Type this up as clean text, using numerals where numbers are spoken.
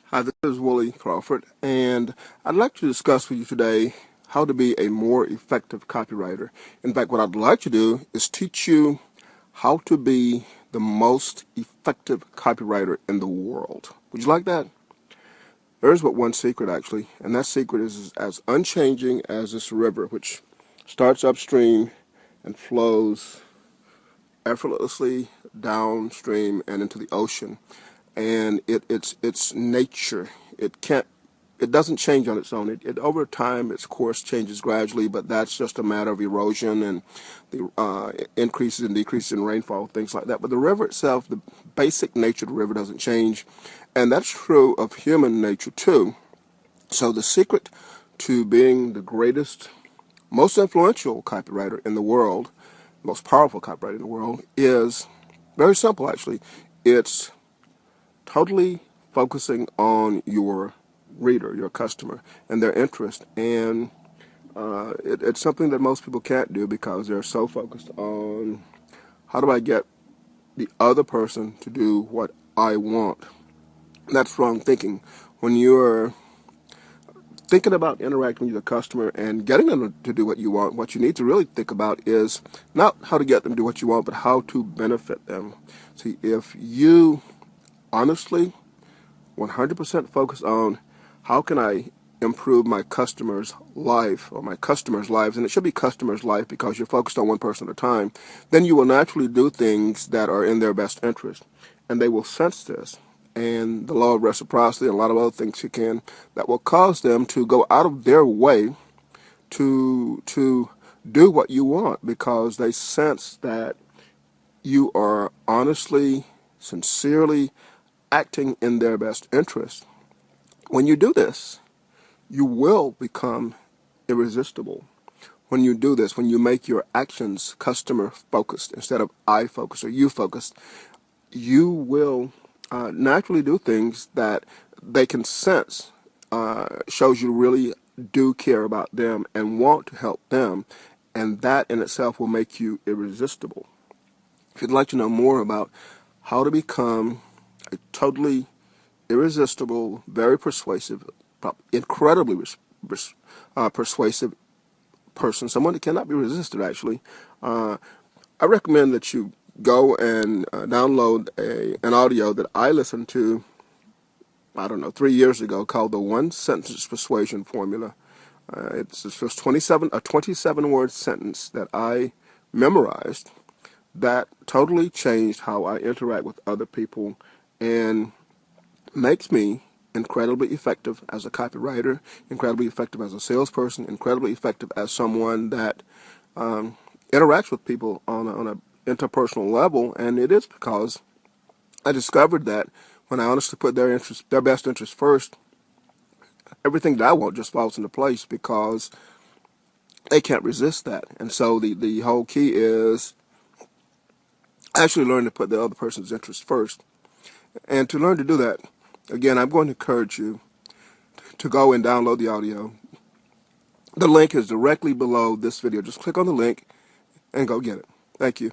Hi, this is Willie Crawford, and I'd like to discuss with you today how to be a more effective copywriter. In fact, what I'd like to do is teach you how to be the most effective copywriter in the world. Would you like that? There's but one secret, actually, and that secret is as unchanging as this river, which starts upstream and flows effortlessly downstream and into the ocean. And it's nature. It doesn't change on its own. It over time, its course changes gradually, but that's just a matter of erosion and the increases and decreases in rainfall, things like that. But the river itself, the basic nature of the river doesn't change, and that's true of human nature too. So the secret to being the greatest, most influential copywriter in the world, most powerful copywriter in the world, is very simple, actually. It's totally focusing on your reader, your customer, and their interest. And it's something that most people can't do because they're so focused on how do I get the other person to do what I want. That's wrong thinking. When you're thinking about interacting with your customer and getting them to do what you want, what you need to really think about is not how to get them to do what you want, but how to benefit them. See, if you honestly 100% focus on how can I improve my customer's life or my customers' lives, and it should be customers' life because you're focused on one person at a time, then you will naturally do things that are in their best interest, and they will sense this. And the law of reciprocity and a lot of other things that will cause them to go out of their way to do what you want because they sense that you are honestly, sincerely acting in their best interest. When you do this, you will become irresistible. When you do this, when you make your actions customer focused instead of I focused or you focused, you will naturally do things that they can sense shows you really do care about them and want to help them, and that in itself will make you irresistible. If you'd like to know more about how to become a totally irresistible, very persuasive, incredibly persuasive person, someone that cannot be resisted, actually, I recommend that you go and download an audio that I listened to, I don't know, 3 years ago called the One Sentence Persuasion Formula. It's just 27-word sentence that I memorized that totally changed how I interact with other people and makes me incredibly effective as a copywriter, incredibly effective as a salesperson, incredibly effective as someone that interacts with people on an interpersonal level. And it is because I discovered that when I honestly put their best interest first, everything that I want just falls into place because they can't resist that. And so the whole key is actually learn to put the other person's interest first. And to learn to do that, again, I'm going to encourage you to go and download the audio. The link is directly below this video. Just click on the link and go get it. Thank you.